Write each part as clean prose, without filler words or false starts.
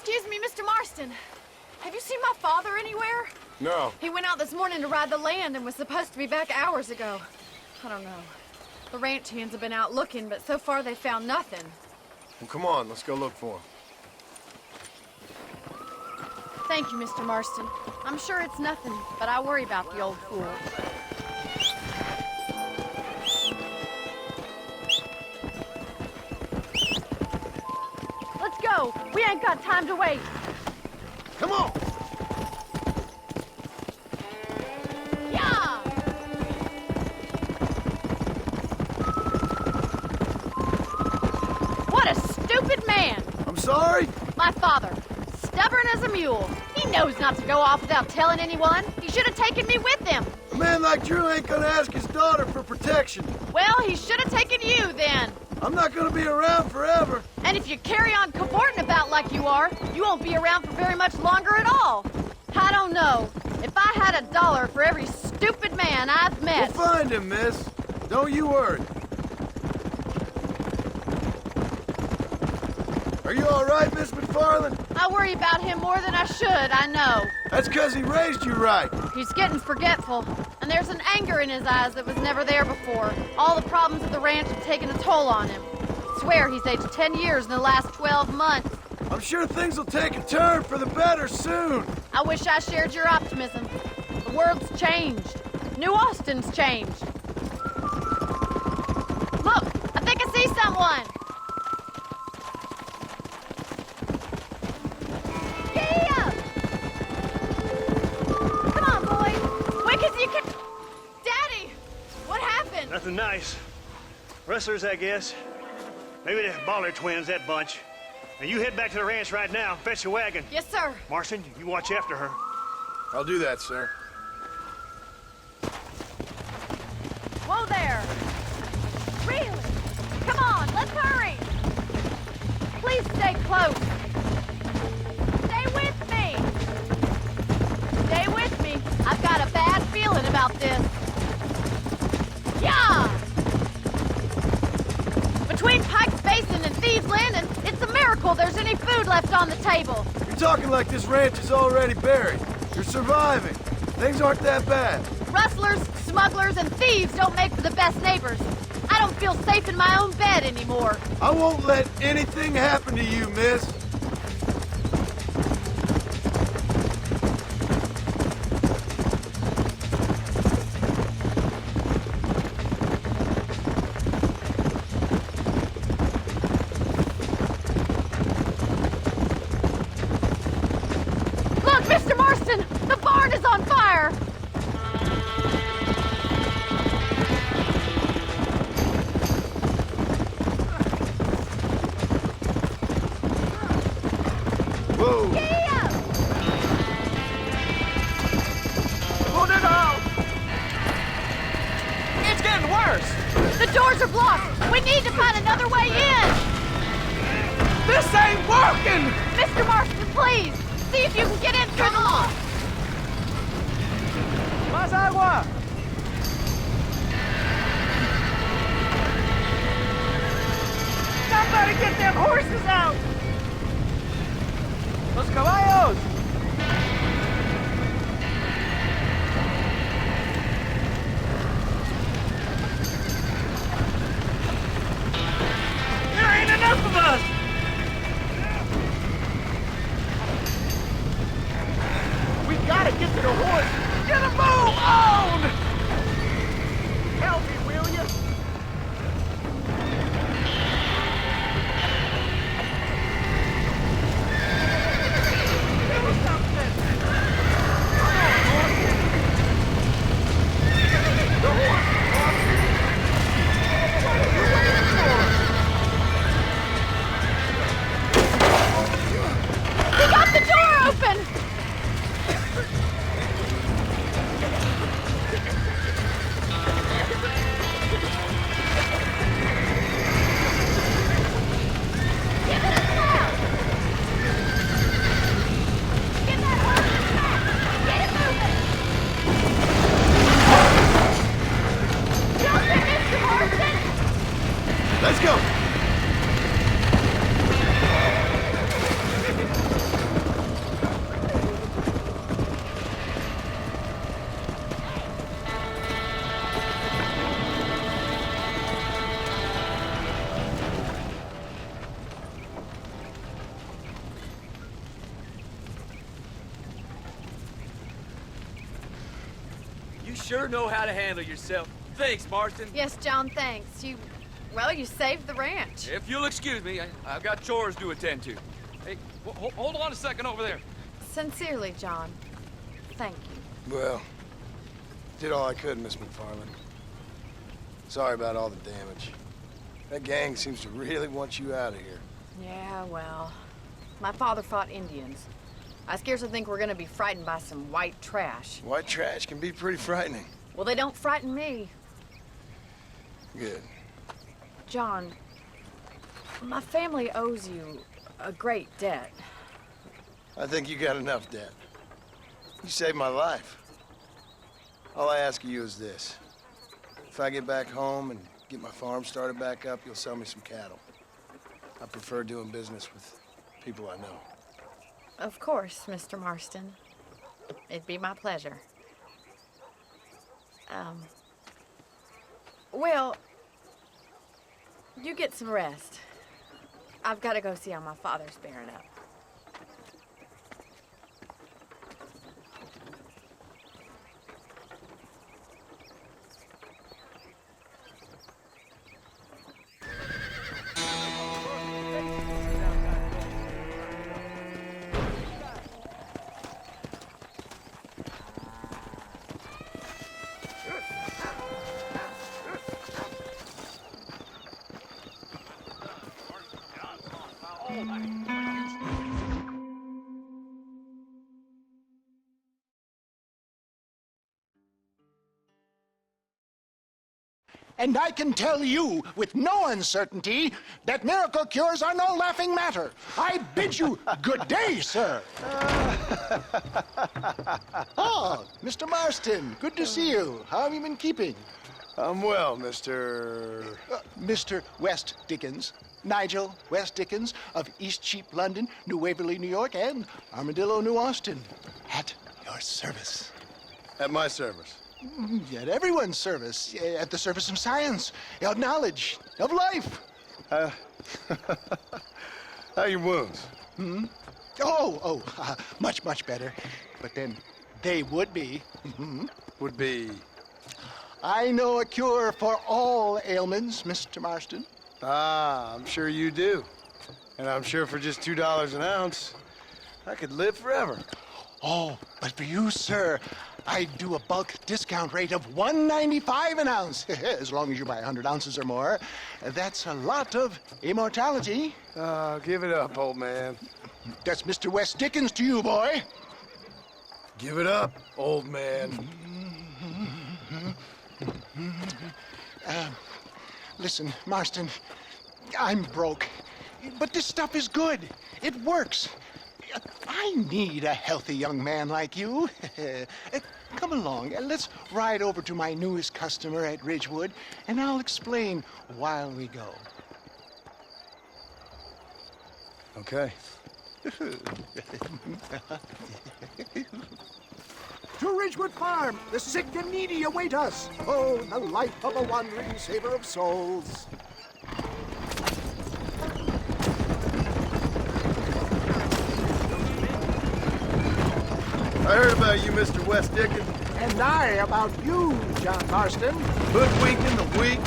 Excuse me, Mr. Marston. Have you seen my father anywhere? No. He went out this morning to ride the land and was supposed to be back hours ago. I don't know. The ranch hands have been out looking, but so far they found nothing. Well, come on, let's go look for him. Thank you, Mr. Marston. I'm sure it's nothing, but I worry about the old fool. Let's go. We ain't got time to wait. Come on! Yeah! What a stupid man! I'm sorry? My father. Stubborn as a mule. He knows not to go off without telling anyone. He should have taken me with him. A man like Drew ain't gonna ask his daughter for protection. Well, he should have taken you then. I'm not gonna be around forever. And if you carry on cavorting about like you are, you won't be around for very much longer at all. I don't know. If I had $1 for every stupid man I've met... We'll find him, miss. Don't you worry. Are you all right, Miss McFarland? I worry about him more than I should, I know. That's 'cause he raised you right. He's getting forgetful, and there's an anger in his eyes that was never there before. All the problems of the ranch have taken a toll on him. I swear he's aged 10 years in the last 12 months. I'm sure things will take a turn for the better soon. I wish I shared your optimism. The world's changed. New Austin's changed. Look, I think I see someone. Yeah! Come on, boy. Quick as you can. Daddy, what happened? Nothing nice. Rustlers, I guess. Maybe the Baller twins, that bunch. Now you head back to the ranch right now. Fetch a wagon. Yes, sir. Marston, you watch after her. I'll do that, sir. Whoa there. Really? Come on, let's hurry. Please stay close. Stay with me. Stay with me. I've got a bad feeling about this. Yeah! Between Pike's Basin and Thieves Landing, it's a miracle there's any food left on the table. You're talking like this ranch is already buried. You're surviving. Things aren't that bad. Rustlers, smugglers, and thieves don't make for the best neighbors. I don't feel safe in my own bed anymore. I won't let anything happen to you, miss. Look, Mr. Marston! The barn is on fire! Whoa! Yeah! Put it out! It's getting worse! The doors are blocked! We need to find another way in! This ain't working! Mr. Marston, please! See if you can get in through the lock! Más agua! Somebody get them horses out! Los caballos! There ain't enough of us! We gotta get to the horse! Get a move on! Help me, will you? sure know how to handle yourself. Thanks, Marston. Yes, John, thanks. Well, you saved the ranch. If you'll excuse me, I've got chores to attend to. Hey, hold on a second over there. Sincerely, John. Thank you. Well, did all I could, Miss McFarland. Sorry about all the damage. That gang seems to really want you out of here. Yeah, well, my father fought Indians. I scarcely think we're gonna be frightened by some white trash. White trash can be pretty frightening. Well, they don't frighten me. Good. John, my family owes you a great debt. I think you got enough debt. You saved my life. All I ask of you is this. If I get back home and get my farm started back up, you'll sell me some cattle. I prefer doing business with people I know. Of course, Mr. Marston. It'd be my pleasure. Well, you get some rest. I've got to go see how my father's bearing up. And I can tell you with no uncertainty that miracle cures are no laughing matter. I bid you good day, sir. Oh, Mr. Marston, good to see you. How have you been keeping? I'm well, Mr. Mr. West Dickens. Nigel West Dickens of East Cheap, London, New Waverly, New York, and Armadillo, New Austin. At your service. At my service. At everyone's service. At the service of science, of knowledge, of life. How are your wounds? Much, much better. But then they would be. Would be... I know a cure for all ailments, Mr. Marston. Ah, I'm sure you do. And I'm sure for just $2 an ounce, I could live forever. Oh, but for you, sir, I do a bulk discount rate of $1.95 an ounce, as long as you buy 100 ounces or more. That's a lot of immortality. Give it up, old man. That's Mr. West Dickens to you, boy. Give it up, old man. Listen, Marston, I'm broke, but this stuff is good. It works. I need a healthy young man like you. Come along, and let's ride over to my newest customer at Ridgewood, and I'll explain while we go. Okay. To Ridgewood Farm, the sick and needy await us. Oh, the life of a wandering saver of souls. I heard about you, Mr. West Dickens. And I about you, John Marston. Hoodwinking the weak,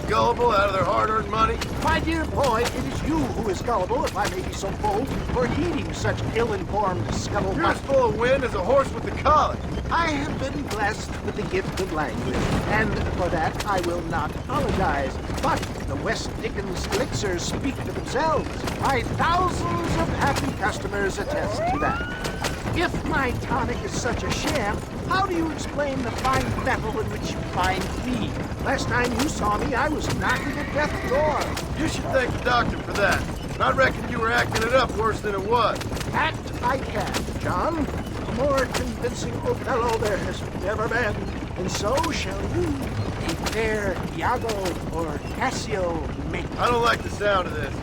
gullible out of their hard-earned money. My dear boy, it is you who is gullible, if I may be so bold, for heeding such ill-informed You're scuttlebutt. as full of wind as a horse with the colic. I have been blessed with the gift of language, and for that I will not apologize. But the West Dickens elixirs speak for themselves. My thousands of happy customers attest to that. If my tonic is such a sham, how do you explain the fine metal in which you find me? Last time you saw me, I was knocking at death's door. You should thank the doctor for that. I reckon you were acting it up worse than it was. Act I can, John. A more convincing Othello there has never been. And so shall you, a fair Iago or Cassio make. I don't like the sound of this.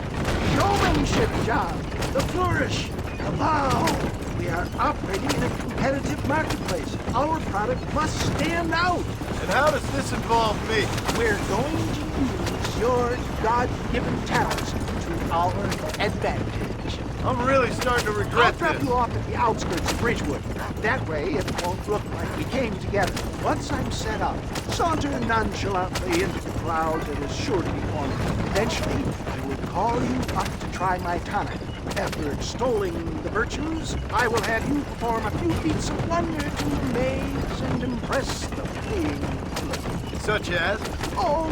Showmanship, John. The flourish. The bow. We are operating in a competitive marketplace. Our product must stand out. And how does this involve me? We're going to use your God-given talents to our advantage. I'm really starting to I'll regret drop this. you off at the outskirts of Bridgewood. That way it won't look like we came together. Once I'm set up, saunter nonchalantly into the crowd that is sure to be forming. Eventually, I will call you up to try my tonic. After extolling the virtues, I will have you perform a few feats of wonder to amaze and impress the paying public. Such as? Oh,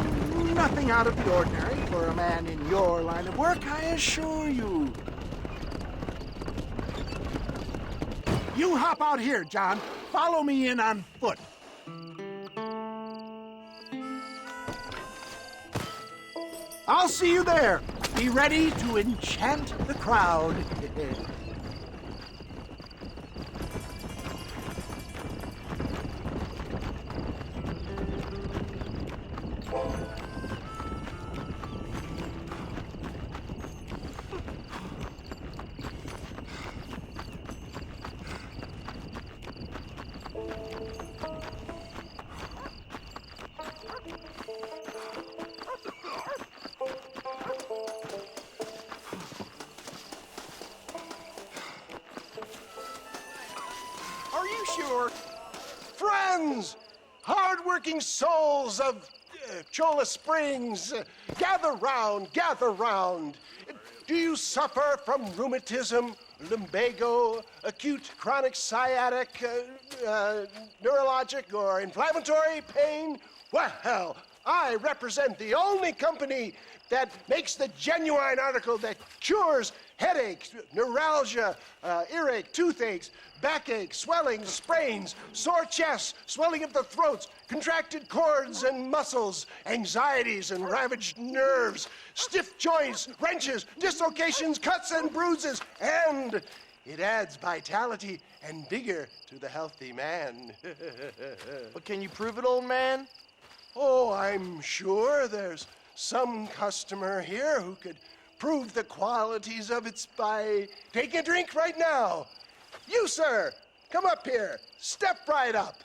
nothing out of the ordinary for a man in your line of work, I assure you. You hop out here, John. Follow me in on foot. I'll see you there. Be ready to enchant the crowd. Are you sure? Friends! Hard-working souls of Cholla Springs, gather round, gather round. Do you suffer from rheumatism, lumbago, acute chronic sciatic, neurologic, or inflammatory pain? Well, I represent the only company that makes the genuine article that cures headaches, neuralgia, earache, toothaches, backache, swelling, sprains, sore chests, swelling of the throats, contracted cords and muscles, anxieties and ravaged nerves, stiff joints, wrenches, dislocations, cuts and bruises, and it adds vitality and vigor to the healthy man. But can you prove it, old man? Oh, I'm sure there's some customer here who could prove the qualities of it by taking a drink right now. You, sir, come up here. Step right up.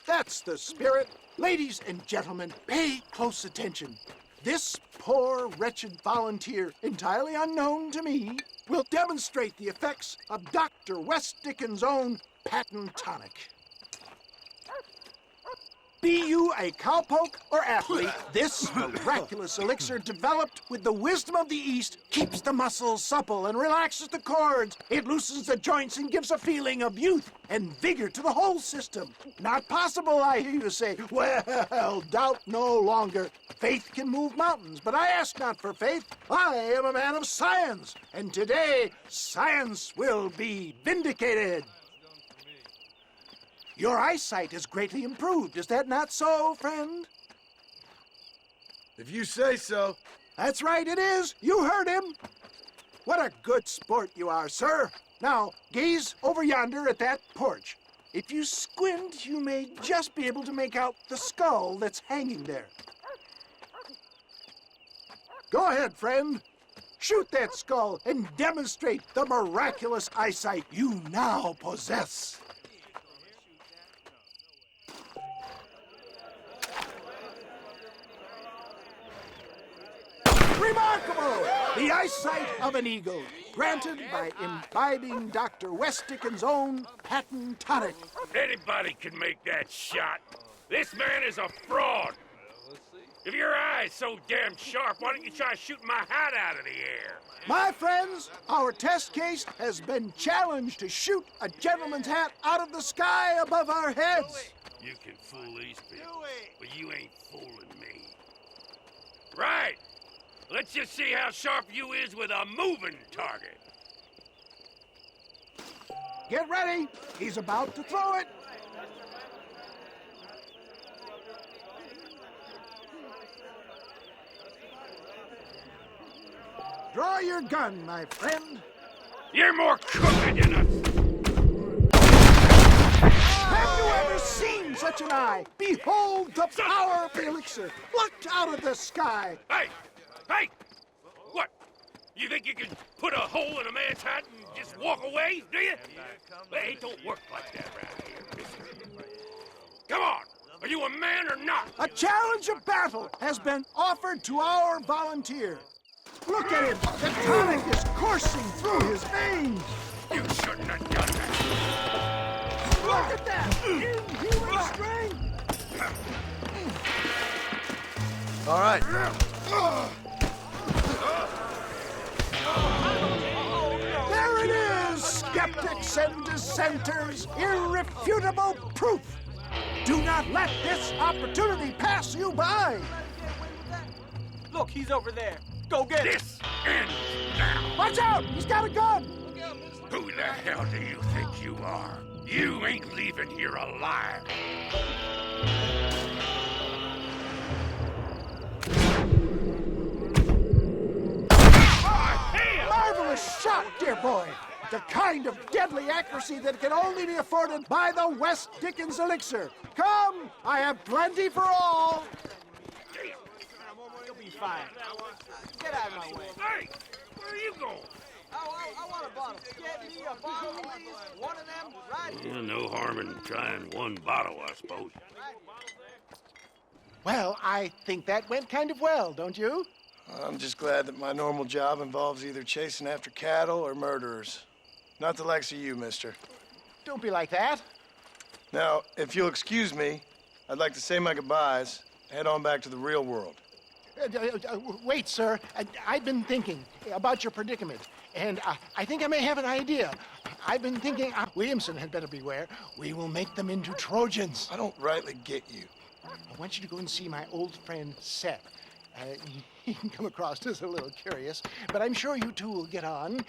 That's the spirit. Ladies and gentlemen, pay close attention. This poor, wretched volunteer, entirely unknown to me, will demonstrate the effects of Dr. West Dickens' own patent tonic. Be you a cowpoke or athlete, this miraculous elixir developed with the wisdom of the East keeps the muscles supple and relaxes the cords. It loosens the joints and gives a feeling of youth and vigor to the whole system. Not possible, I hear you say. Well, doubt no longer. Faith can move mountains, but I ask not for faith. I am a man of science, and today science will be vindicated. Your eyesight is greatly improved. Is that not so, friend? If you say so. That's right, it is. You heard him. What a good sport you are, sir. Now, gaze over yonder at that porch. If you squint, you may just be able to make out the skull that's hanging there. Go ahead, friend. Shoot that skull and demonstrate the miraculous eyesight you now possess. Remarkable! The eyesight of an eagle, granted by imbibing Dr. West Dickens' own patent tonic. Anybody can make that shot. This man is a fraud. If your eye's so damn sharp, why don't you try shooting my hat out of the air? My friends, our test case has been challenged to shoot a gentleman's hat out of the sky above our heads. You can fool these people, but you ain't fooling me. Right. Let's just see how sharp you is with a moving target. Get ready. He's about to throw it. Draw your gun, my friend. You're more crooked than a... Have you ever seen such an eye? Behold the power of the elixir, plucked out of the sky. Hey! Hey! What? You think you can put a hole in a man's hat and just walk away, do you? Hey, it don't work like that right here. Come on! Are you a man or not? A challenge of battle has been offered to our volunteer. Look at him. The tonic is coursing through his veins. You shouldn't have done that. Look at that. Inhuman strength. All right. There it is, skeptics and dissenters. Irrefutable proof. Do not let this opportunity pass you by. Look, he's over there. Go get him. This ends now. Watch out! He's got a gun! Who the hell do you think you are? You ain't leaving here alive. Marvelous shot, dear boy. The kind of deadly accuracy that can only be afforded by the West Dickens elixir. Come, I have plenty for all. You'll be fine. Get out of my way. Hey, where are you going? I want a bottle. Get me a bottle, please. One of them, right here. No harm in trying one bottle, I suppose. Well, I think that went kind of well, don't you? I'm just glad that my normal job involves either chasing after cattle or murderers. Not the likes of you, mister. Don't be like that. Now, if you'll excuse me, I'd like to say my goodbyes, head on back to the real world. Wait, sir. I've been thinking about your predicament, and I think I may have an idea. I've been thinking Williamson had better beware. We will make them into Trojans. I don't rightly get you. I want you to go and see my old friend Seth. He can come across as a little curious, but I'm sure you two will get on.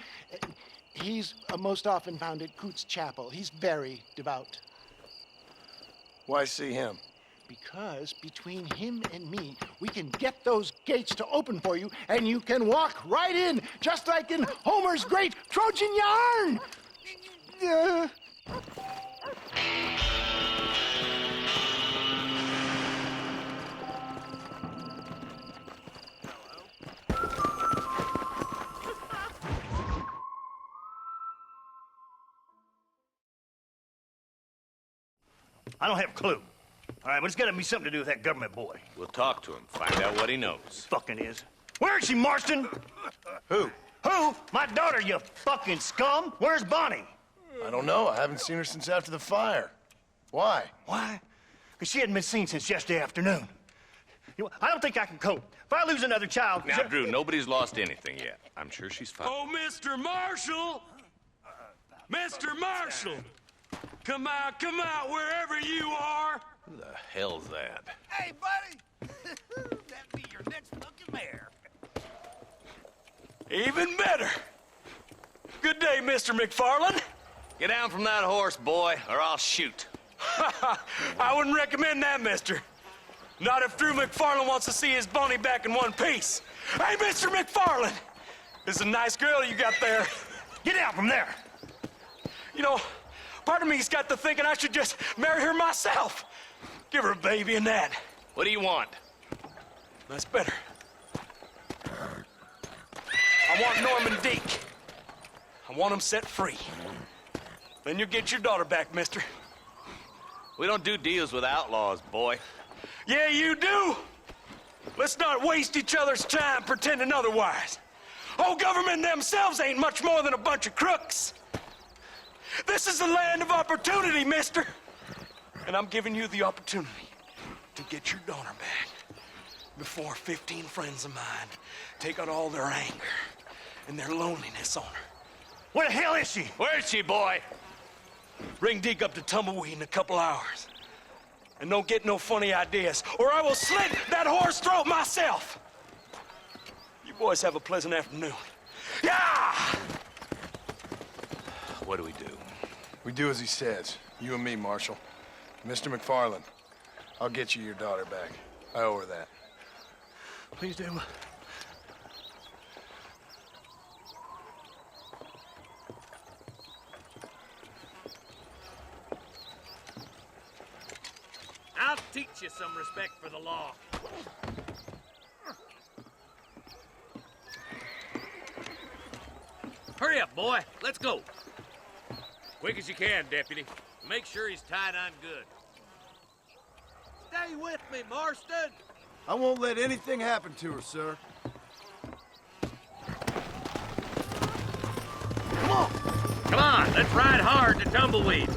He's most often found at Coots Chapel. He's very devout. Why see him? Because between him and me, we can get those gates to open for you, and you can walk right in, just like in Homer's great Trojan yarn! I don't have a clue. All right, but it's got to be something to do with that government boy. We'll talk to him, find out what he knows. Fucking is. Where is she, Marston? Who? Who? My daughter, you fucking scum. Where's Bonnie? I don't know. I haven't seen her since after the fire. Why? Why? Because she hadn't been seen since yesterday afternoon. You know, I don't think I can cope. If I lose another child... Now, Drew, nobody's lost anything yet. I'm sure she's fine. Oh, Mr. Marshall! Mr. Marshall! Come out, wherever you are! Who the hell's that? Hey, buddy! That'd be your next fucking mayor. Even better! Good day, Mr. McFarland. Get down from that horse, boy, or I'll shoot. I wouldn't recommend that, mister. Not if Drew McFarland wants to see his Bonnie back in one piece. Hey, Mr. McFarland! This is a nice girl you got there. Get out from there! You know, part of me's got to thinking I should just marry her myself. Give her a baby and that. What do you want? That's better. I want Norman Deke. I want him set free. Then you'll get your daughter back, mister. We don't do deals with outlaws, boy. Yeah, you do. Let's not waste each other's time pretending otherwise. Oh, government themselves ain't much more than a bunch of crooks. This is the land of opportunity, mister. And I'm giving you the opportunity to get your daughter back before 15 friends of mine take out all their anger and their loneliness on her. Where the hell is she? Where is she, boy? Bring Deke up to Tumbleweed in a couple hours. And don't get no funny ideas, or I will slit that horse throat myself. You boys have a pleasant afternoon. Yeah! What do we do? We do as he says. You and me, Marshall. Mr. McFarland, I'll get you your daughter back. I owe her that. Please do. I'll teach you some respect for the law. Hurry up, boy. Let's go. Quick as you can, deputy. Make sure he's tied on good. Stay with me, Marston! I won't let anything happen to her, sir. Come on! Come on, let's ride hard to Tumbleweed.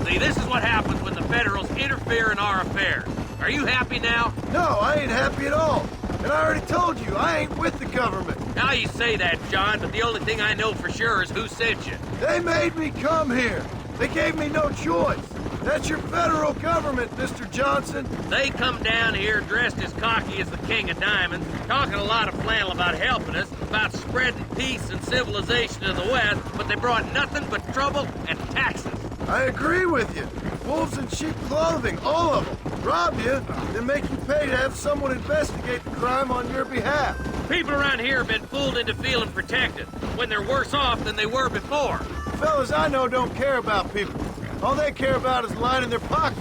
See, this is what happens when the Federals interfere in our affairs. Are you happy now? No, I ain't happy at all. And I already told you, I ain't with the government. Now you say that, John, but the only thing I know for sure is who sent you. They made me come here. They gave me no choice. That's your federal government, Mr. Johnson. They come down here dressed as cocky as the King of Diamonds, talking a lot of flannel about helping us, about spreading peace and civilization to the West, but they brought nothing but trouble and taxes. I agree with you. Wolves in sheep clothing, all of them. Rob you, then make you pay to have someone investigate the crime on your behalf. People around here have been fooled into feeling protected, when they're worse off than they were before. Fellas I know don't care about people. All they care about is lining their pockets.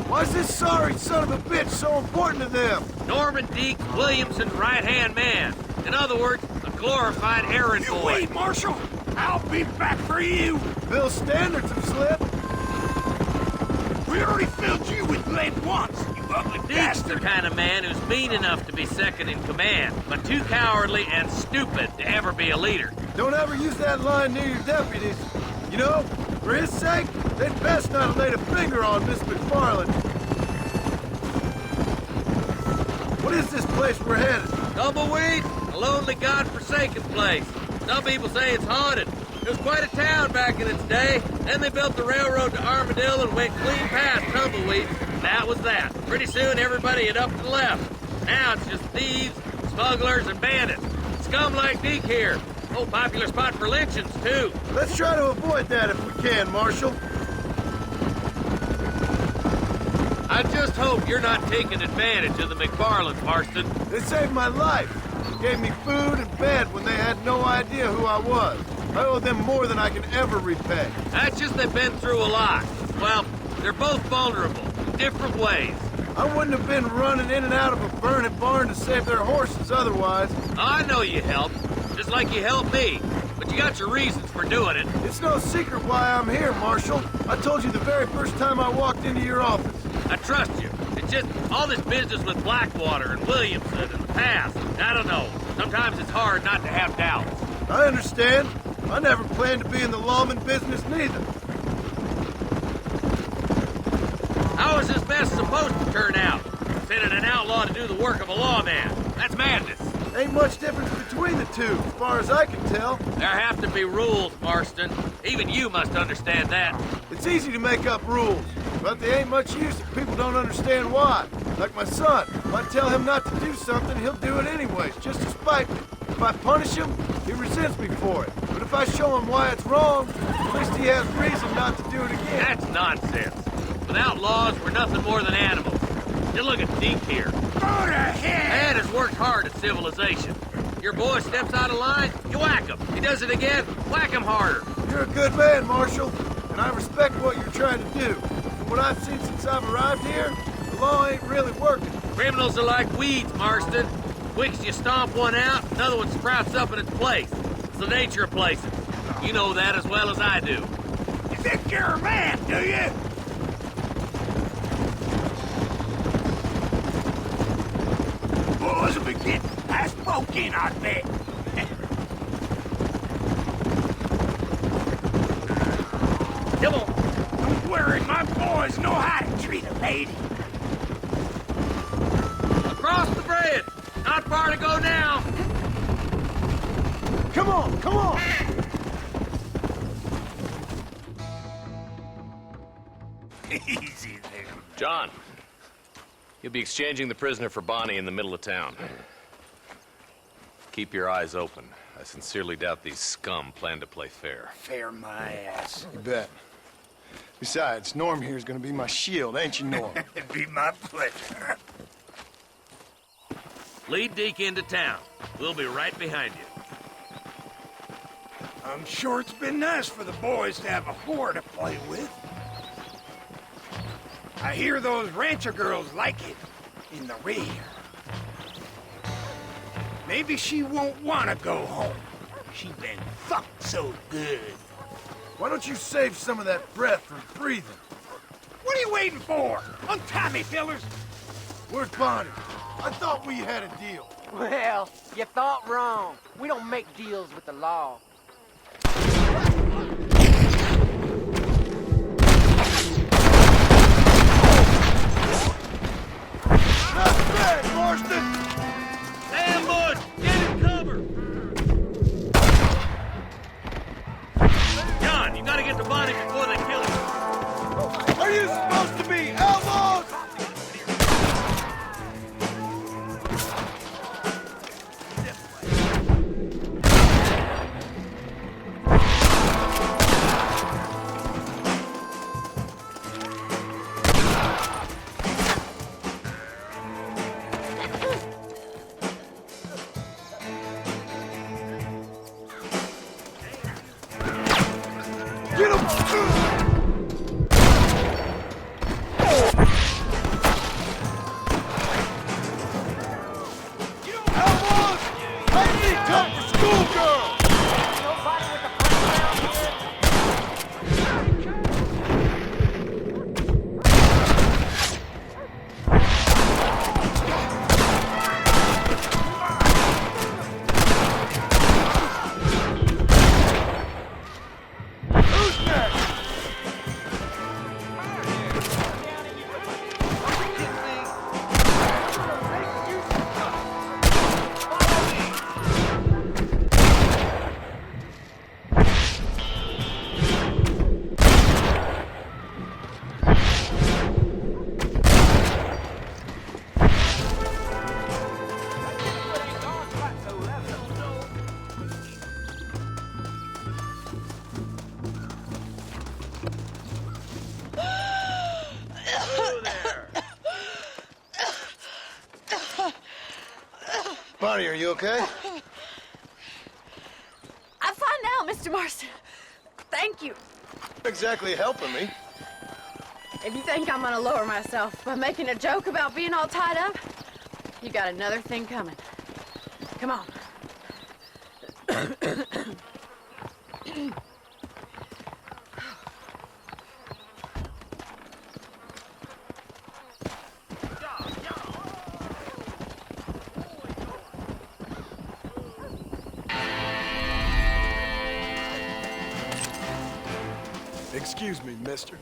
Why's this sorry son of a bitch so important to them? Norman Deek Williamson's right-hand man. In other words, a glorified errand boy. Wait, Marshall! I'll be back for you! Bill's standards have slipped. We already filled you with lead once, you ugly Deek's the bastard! kind of man who's mean enough to be second in command, but too cowardly and stupid to ever be a leader. Don't ever use that line near your deputies. You know, for his sake, they'd best not have laid a finger on Miss McFarland. What is this place we're headed? Tumbleweed, a lonely, godforsaken place. Some people say it's haunted. It was quite a town back in its day. Then they built the railroad to Armadillo and went clean past Tumbleweed. That was that. Pretty soon everybody had up and left. Now it's just thieves, smugglers, and bandits. Scum like Deke here. Oh, popular spot for lynchings, too. Let's try to avoid that if we can, Marshal. I just hope you're not taking advantage of the McFarlands, Marston. They saved my life. Gave me food and bed when they had no idea who I was. I owe them more than I can ever repay. That's just they've been through a lot. Well, they're both vulnerable, in different ways. I wouldn't have been running in and out of a burning barn to save their horses otherwise. I know you helped, just like you helped me. But you got your reasons for doing it. It's no secret why I'm here, Marshal. I told you the very first time I walked into your office. I trust you. It's just all this business with Blackwater and Williamson and the past. I don't know. Sometimes it's hard not to have doubts. I understand. I never planned to be in the lawman business neither. How is this mess supposed to turn out? Sending an outlaw to do the work of a lawman. That's madness. Ain't much difference between the two, as far as I can tell. There have to be rules, Marston. Even you must understand that. It's easy to make up rules, but they ain't much use if people don't understand why. Like my son. If I tell him not to do something, he'll do it anyways, just to spite me. If I punish him, he resents me for it. But if I show him why it's wrong, at least he has reason not to do it again. That's nonsense. Without laws, we're nothing more than animals. Just look at Deke here. Go to hell! Dad has worked hard at civilization. Your boy steps out of line, you whack him. He does it again, whack him harder. You're a good man, Marshal, and I respect what you're trying to do. From what I've seen since I've arrived here, the law ain't really working. Criminals are like weeds, Marston. Quick as you stomp one out, another one sprouts up in its place. It's the nature of places. You know that as well as I do. You think you're a man, do you? Boys will be getting past spoken, I bet. Come on. Don't worry, my boys know how to treat a lady. Across the bridge. Not far to go now. Come on, come on! Easy there. John, you'll be exchanging the prisoner for Bonnie in the middle of town. Keep your eyes open. I sincerely doubt these scum plan to play fair. Fair my ass. You bet. Besides, Norm here's gonna be my shield, ain't you, Norm? It'd be my pleasure. Lead Deke into town. We'll be right behind you. I'm sure it's been nice for the boys to have a whore to play with. I hear those rancher girls like it in the rear. Maybe she won't want to go home. She's been fucked so good. Why don't you save some of that breath for breathing? What are you waiting for? Untie me, fellers! Where's Bonnie? I thought we had a deal. Well, you thought wrong. We don't make deals with the law. Not bad, Marston! Ambush! Get in cover! John, you gotta get to Bonnie before they kill her. Are you supposed to be outlaws? Get him! Outlaws! I need time for schoolgirl! Nobody with the punch around here. Who's next? Bonnie, are you okay? I'm fine now, Mr. Marston. Thank you. Exactly helping me. If you think I'm gonna lower myself by making a joke about being all tied up, you got another thing coming. Come on. Excuse me, mister.